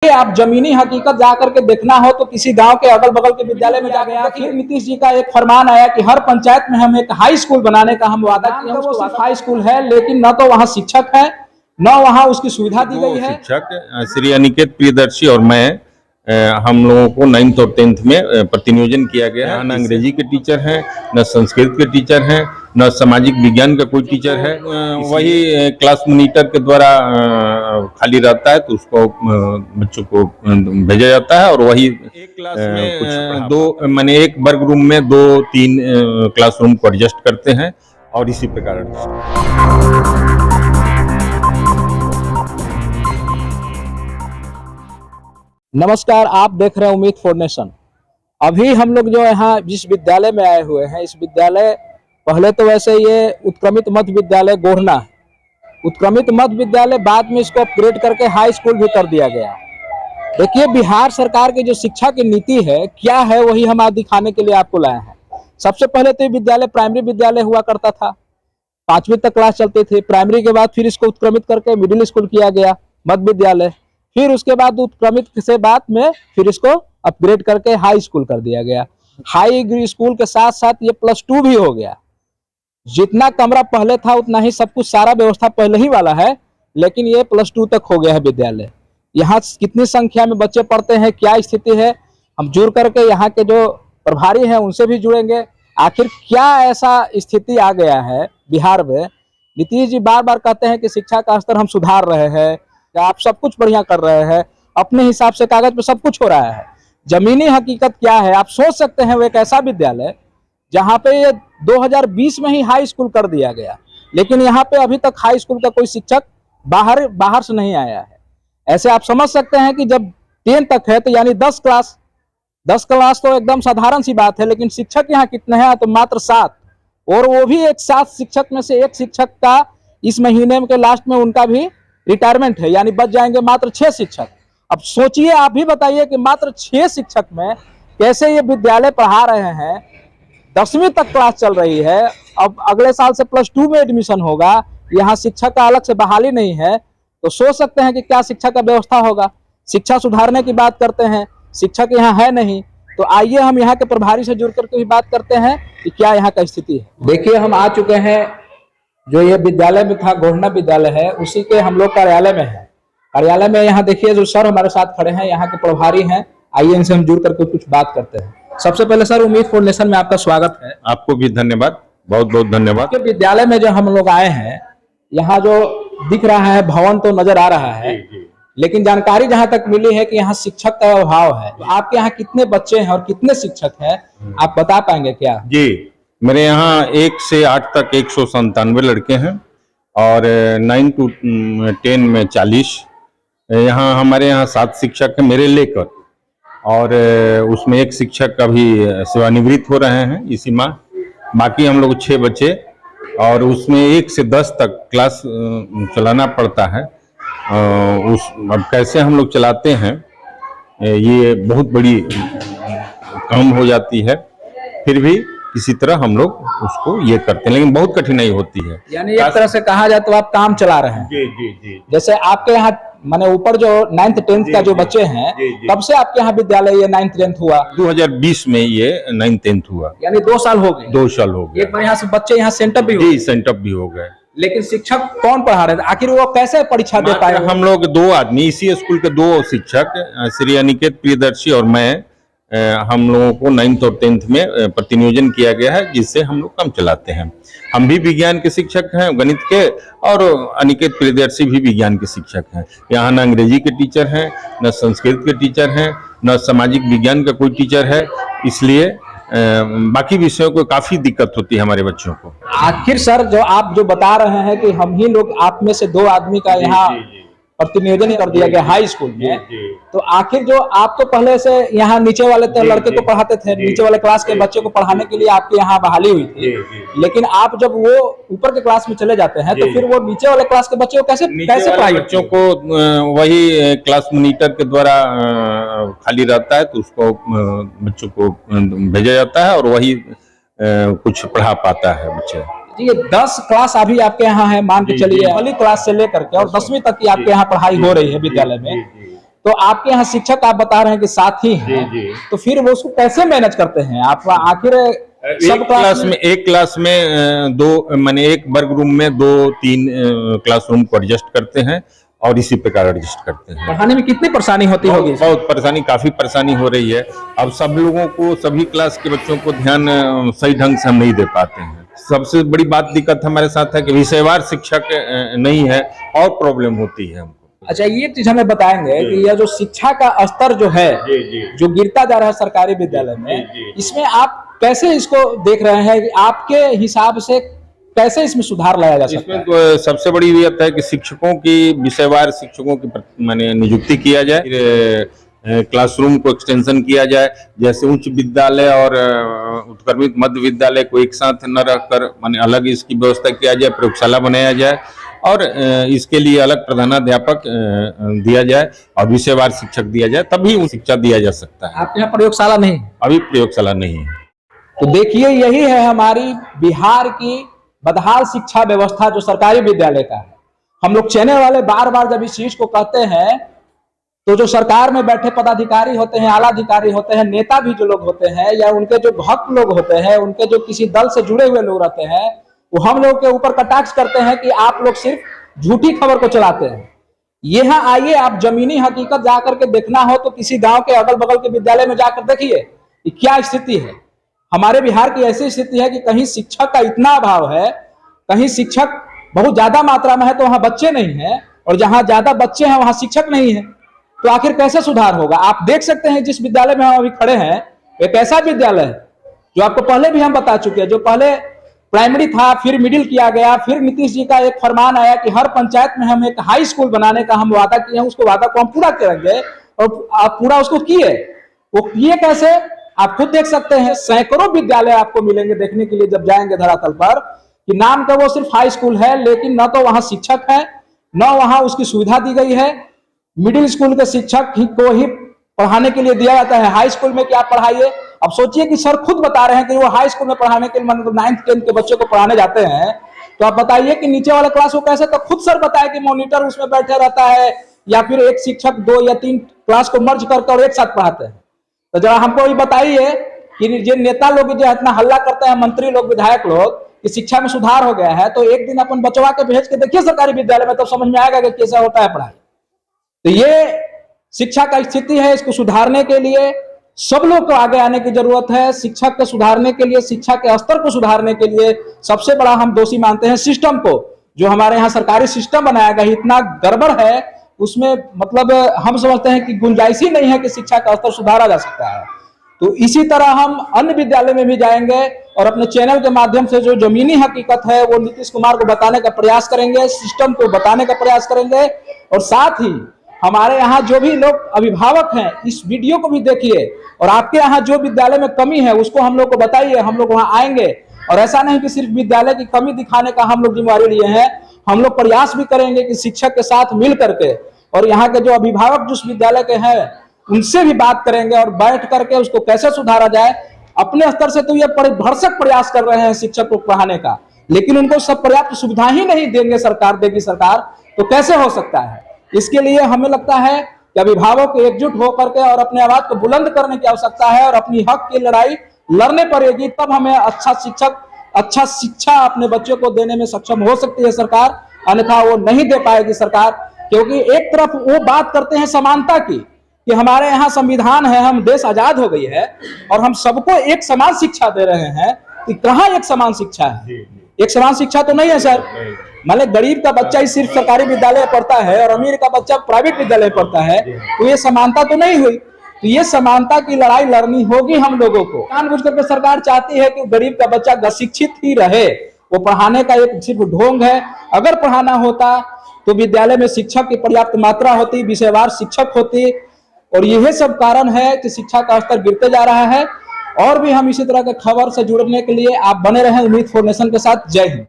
आप जमीनी हकीकत जाकर के देखना हो तो किसी गांव के अगल बगल के विद्यालय में जा गया। फिर नीतीश जी का एक फरमान आया कि हर पंचायत में हम एक हाई स्कूल बनाने का हम वादा किए हैं। वो सिर्फ हाई स्कूल है, लेकिन न तो वहाँ शिक्षक है न वहाँ उसकी सुविधा दी गई है। शिक्षक श्री अनिकेत प्रियदर्शी और मैं हम लोगों को 9th और 10th में प्रतिनियोजन किया गया है। न अंग्रेजी के टीचर हैं, न संस्कृत के टीचर हैं, न सामाजिक विज्ञान का कोई टीचर है। वही क्लास मॉनिटर के द्वारा खाली रहता है तो उसको बच्चों को भेजा जाता है और वही एक क्लास में मैंने एक वर्ग रूम में 2-3 क्लासरूम को एडजस्ट करते हैं और इसी प्रकार। नमस्कार, आप देख रहे हैं उम्मीद फॉर नेशन। अभी हम लोग जो यहाँ जिस विद्यालय में आए हुए हैं, इस विद्यालय पहले तो वैसे ये उत्क्रमित मध्य विद्यालय गोढ़ना है। उत्क्रमित मध्य विद्यालय बाद में इसको अपग्रेड करके हाई स्कूल भी कर दिया गया। देखिए, बिहार सरकार की जो शिक्षा की नीति है क्या है, वही हम आज दिखाने के लिए आपको लाए हैं। सबसे पहले तो ये विद्यालय प्राइमरी विद्यालय हुआ करता था, 5वीं तक क्लास चलती थी। प्राइमरी के बाद फिर इसको उत्क्रमित करके मिडिल स्कूल किया गया, मध्य विद्यालय। फिर उसके बाद उत्क्रमित से बाद में फिर इसको अपग्रेड करके हाई स्कूल कर दिया गया। हाई स्कूल के साथ साथ ये +2 भी हो गया। जितना कमरा पहले था उतना ही सब कुछ, सारा व्यवस्था पहले ही वाला है, लेकिन ये +2 तक हो गया है विद्यालय। यहाँ कितनी संख्या में बच्चे पढ़ते हैं, क्या स्थिति है, हम जुड़ करके यहाँ के जो प्रभारी हैं उनसे भी जुड़ेंगे। आखिर क्या ऐसा स्थिति आ गया है बिहार में। नीतीश जी बार बार कहते हैं कि शिक्षा का स्तर हम सुधार रहे हैं, आप सब कुछ बढ़िया कर रहे हैं, अपने हिसाब से कागज पे सब कुछ हो रहा है। जमीनी हकीकत क्या है आप सोच सकते हैं। वो एक ऐसा विद्यालय जहां पे ये 2020 में ही हाई स्कूल कर दिया गया, लेकिन यहाँ पे अभी तक हाई स्कूल का कोई शिक्षक बाहर से नहीं आया है। ऐसे आप समझ सकते हैं कि जब 10 तक है तो यानी 10 क्लास तो एकदम साधारण सी बात है, लेकिन शिक्षक यहाँ कितने हैं तो मात्र 7, और वो भी एक 7 शिक्षक में से एक शिक्षक का इस महीने के लास्ट में उनका भी रिटायरमेंट है, यानी बच जाएंगे मात्र 6 शिक्षक। अब सोचिए, आप भी बताइए कि मात्र 6 शिक्षक में कैसे ये विद्यालय पढ़ा रहे हैं। 10वीं तक क्लास चल रही है, अब अगले साल से +2 में एडमिशन होगा, यहाँ शिक्षक का अलग से बहाली नहीं है, तो सोच सकते हैं कि क्या शिक्षा का व्यवस्था होगा। शिक्षा सुधारने की बात करते हैं, शिक्षक यहाँ है नहीं, तो आइए हम यहाँ के प्रभारी से जुड़ करके भी बात करते हैं कि क्या यहाँ का स्थिति है। देखिए, हम आ चुके हैं, जो ये विद्यालय में था गोढ़ना विद्यालय है, उसी के हम लोग कार्यालय में है। कार्यालय में यहाँ देखिए जो सर हमारे साथ खड़े हैं, यहाँ के प्रभारी हैं। आइए इनसे हम जुड़ करके कुछ बात करते हैं। सबसे पहले सर, उम्मीद फॉर नेशन में आपका स्वागत है। आपको भी धन्यवाद, बहुत बहुत धन्यवाद। विद्यालय में जो हम लोग आए हैं, यहाँ जो दिख रहा है भवन तो नजर आ रहा है, लेकिन जानकारी जहाँ तक मिली है कि यहाँ शिक्षक का अभाव है। तो आपके यहाँ कितने बच्चे हैं और कितने शिक्षक हैं, आप बता पाएंगे क्या? जी, मेरे यहाँ 1 से 8 तक 197 लड़के हैं और 9 to 10 में 40। यहाँ हमारे यहाँ 7 शिक्षक हैं मेरे लेकर, और उसमें 1 शिक्षक अभी सेवानिवृत्त हो रहे हैं इसी माह। बाकी हम लोग 6 बच्चे, और उसमें 1 से 10 तक क्लास चलाना पड़ता है। अब कैसे हम लोग चलाते हैं, ये बहुत बड़ी काम हो जाती है, फिर भी इसी तरह हम लोग उसको ये करते हैं, लेकिन बहुत कठिनाई होती है। यानी एक तरह से कहा जाए तो आप काम चला रहे हैं। जी। जैसे आपके यहाँ माने ऊपर जो 9th 10th का जो बच्चे हैं, तब से आपके यहाँ विद्यालय ये 9th 10th हुआ? 2020 में ये 9th 10th हुआ, यानी 2 साल हो गए। 2 साल हो गए। एक बार यहाँ से बच्चे यहाँ सेंटअप भी जी, सेंटअप भी हो गए। लेकिन शिक्षक कौन पढ़ा रहे थे, आखिर वो कैसे परीक्षा दे पाए? हम लोग 2 आदमी, इसी स्कूल के 2 शिक्षक श्री अनिकेत प्रियदर्शी और मैं, हम लोगों को 9th और 10th में प्रतिनियोजन किया गया है, जिससे हम लोग काम चलाते हैं। हम भी विज्ञान के शिक्षक हैं, गणित के, और अनिकेत प्रियदर्शी भी विज्ञान के शिक्षक हैं। यहाँ न अंग्रेजी के टीचर हैं, न संस्कृत के टीचर हैं, न सामाजिक विज्ञान का कोई टीचर है, इसलिए बाकी विषयों को काफी दिक्कत होती है हमारे बच्चों को। आखिर सर, जो आप जो बता रहे हैं कि हम ही लोग, आप में से 2 आदमी का यहाँ प्रतिनियोजन कर दिया गया हाई स्कूल में, तो आखिर जो आप तो पहले से यहाँ नीचे वाले लड़के को पढ़ाते थे, नीचे वाले क्लास के बच्चे को पढ़ाने के लिए आपके यहाँ बहाली हुई थी, लेकिन आप जब वो ऊपर के क्लास में चले जाते हैं तो फिर वो नीचे वाले क्लास के बच्चे को कैसे पढ़ाई? बच्चों को वही क्लास मॉनिटर के द्वारा खाली रहता है तो उसको बच्चों को भेजा जाता है और वही कुछ पढ़ा पाता है बच्चे। ये 10 क्लास अभी आपके यहाँ है, मान के चलिए पहली क्लास से लेकर के और 10वीं तक की आपके यहाँ पढ़ाई हो रही है विद्यालय में। तो आपके यहाँ शिक्षक आप बता रहे हैं कि साथी हैं, जी। तो फिर वो उसको कैसे मैनेज करते हैं आप? आखिर सब एक क्लास में दो माने एक वर्ग रूम में 2-3 क्लासरूम को एडजस्ट करते हैं और इसी प्रकार एडजस्ट करते हैं। पढ़ाने में कितनी परेशानी होती होगी? बहुत परेशानी, काफी परेशानी हो रही है। अब सब लोगों को, सभी क्लास के बच्चों को ध्यान सही ढंग से हम नहीं दे पाते हैं। सबसे बड़ी बात दिक्कत हमारे साथ है कि विषयवार शिक्षक नहीं है और प्रॉब्लम होती है हमको। अच्छा, ये चीज हमें बताएंगे कि यह जो शिक्षा का स्तर जो है, जो गिरता जा रहा है सरकारी विद्यालय में, इसमें आप कैसे इसको देख रहे हैं कि आपके हिसाब से कैसे इसमें सुधार लाया जा सकता है? इसमें तो सबसे बड़ी बात है कि शिक्षकों की, विषयवार शिक्षकों की माने नियुक्ति किया जाए, क्लासरूम को एक्सटेंशन किया जाए, जैसे उच्च विद्यालय और उत्क्रमित मध्य विद्यालय को एक साथ न रहकर माने अलग इसकी व्यवस्था किया जाए, प्रयोगशाला बनाया जाए और इसके लिए अलग प्रधानाध्यापक दिया जाए और विषयवार शिक्षक दिया जाए, तभी शिक्षा दिया जा सकता है। आपके यहाँ प्रयोगशाला नहीं? अभी प्रयोगशाला नहीं है। तो देखिए, यही है हमारी बिहार की बदहाल शिक्षा व्यवस्था जो सरकारी विद्यालय का है। हम लोग चैनल वाले बार बार जब इस चीज को कहते हैं तो जो सरकार में बैठे पदाधिकारी होते हैं, आला अधिकारी होते हैं, नेता भी जो लोग होते हैं या उनके जो भक्त लोग होते हैं, उनके जो किसी दल से जुड़े हुए लोग रहते हैं, वो हम लोग के ऊपर कटाक्ष करते हैं कि आप लोग सिर्फ झूठी खबर को चलाते हैं। यहाँ आइए, आप जमीनी हकीकत जाकर के देखना हो तो किसी गांव के अगल बगल के विद्यालय में जाकर देखिए कि क्या स्थिति है। हमारे बिहार की ऐसी स्थिति है कि कहीं शिक्षक का इतना अभाव है, कहीं शिक्षक बहुत ज्यादा मात्रा में है तो वहां बच्चे नहीं है, और जहां ज्यादा बच्चे हैं वहां शिक्षक नहीं है। तो आखिर कैसे सुधार होगा? आप देख सकते हैं जिस विद्यालय में हम अभी खड़े हैं, एक ऐसा विद्यालय है जो आपको पहले भी हम बता चुके हैं, जो पहले प्राइमरी था, फिर मिडिल किया गया, फिर नीतीश जी का एक फरमान आया कि हर पंचायत में हम एक हाई स्कूल बनाने का हम वादा किए हैं, उसको वादा को हम पूरा करेंगे, और आप पूरा उसको किए। वो किए कैसे? आप खुद देख सकते हैं, सैकड़ों विद्यालय आपको मिलेंगे देखने के लिए जब जाएंगे धरातल पर, कि नाम का वो सिर्फ हाई स्कूल है, लेकिन न तो वहां शिक्षक है, न वहां उसकी सुविधा दी गई है। मिडिल स्कूल के शिक्षक को ही पढ़ाने के लिए दिया जाता है, हाई स्कूल में क्या पढ़ाइए। अब सोचिए कि सर खुद बता रहे हैं कि वो हाई स्कूल में पढ़ाने के लिए, मतलब 9th 10th के बच्चों को पढ़ाने जाते हैं, तो आप बताइए कि नीचे वाला क्लास को कैसे? तो खुद सर बताए कि मॉनिटर उसमें बैठे रहता है, या फिर एक शिक्षक 2 या 3 क्लास को मर्ज करके और एक साथ पढ़ाते हैं। तो जरा हमको ये बताइए कि जो नेता लोग जो इतना हल्ला करते हैं, मंत्री लोग, विधायक लोग, कि शिक्षा में सुधार हो गया है, तो एक दिन अपन बचवा के भेज के देखिए सरकारी विद्यालय में, तब समझ में आएगा कि कैसा होता है पढ़ाई। तो ये शिक्षा का स्थिति है, इसको सुधारने के लिए सब लोग को आगे आने की जरूरत है। शिक्षक को सुधारने के लिए, शिक्षा के स्तर को सुधारने के लिए सबसे बड़ा हम दोषी मानते हैं सिस्टम को। जो हमारे यहाँ सरकारी सिस्टम बनाया गया इतना गड़बड़ है, उसमें मतलब हम समझते हैं कि गुंजाइश ही नहीं है कि शिक्षा का स्तर सुधारा जा सकता है। तो इसी तरह हम अन्य विद्यालय में भी जाएंगे और अपने चैनल के माध्यम से जो जमीनी हकीकत है वो नीतीश कुमार को बताने का प्रयास करेंगे, सिस्टम को बताने का प्रयास करेंगे, और साथ ही हमारे यहाँ जो भी लोग अभिभावक हैं इस वीडियो को भी देखिए, और आपके यहाँ जो विद्यालय में कमी है उसको हम लोग को बताइए। हम लोग वहाँ आएंगे, और ऐसा नहीं कि सिर्फ विद्यालय की कमी दिखाने का हम लोग जिम्मेवारी लिए हैं, हम लोग प्रयास भी करेंगे कि शिक्षक के साथ मिल करके, और यहाँ के जो अभिभावक जिस विद्यालय के हैं उनसे भी बात करेंगे और बैठ करके उसको कैसे सुधारा जाए। अपने स्तर से तो ये भरसक प्रयास कर रहे हैं शिक्षक को पढ़ाने का, लेकिन उनको सब पर्याप्त सुविधा ही नहीं देंगे सरकार, देगी सरकार, तो कैसे हो सकता है? इसके लिए हमें लगता है कि अभिभावक एकजुट होकर के और अपने आवाज को बुलंद करने की आवश्यकता है, और अपनी हक की लड़ाई लड़ने पड़ेगी, तब हमें अच्छा शिक्षक, अच्छा शिक्षा अपने बच्चों को देने में सक्षम हो सकती है सरकार, अन्यथा वो नहीं दे पाएगी सरकार। क्योंकि एक तरफ वो बात करते हैं समानता की कि हमारे यहाँ संविधान है, हम देश आजाद हो गई है और हम सबको एक समान शिक्षा दे रहे हैं, कि कहाँ एक समान शिक्षा है? एक समान शिक्षा तो नहीं है सर। मतलब गरीब का बच्चा ही सिर्फ सरकारी विद्यालय पढ़ता है और अमीर का बच्चा प्राइवेट विद्यालय पढ़ता है, तो ये समानता तो नहीं हुई। तो ये समानता की लड़ाई लड़नी होगी हम लोगों को। जानबूझ करके सरकार चाहती है कि गरीब का बच्चा अशिक्षित ही रहे, वो पढ़ाने का एक सिर्फ ढोंग है। अगर पढ़ाना होता तो विद्यालय में शिक्षक की पर्याप्त मात्रा होती, विषयवार शिक्षक होती, और यही सब कारण है कि शिक्षा का स्तर गिरते जा रहा है। और भी हम इसी तरह के खबर से जुड़ने के लिए आप बने रहें उम्मीद 4 नेशन के साथ। जय हिंद।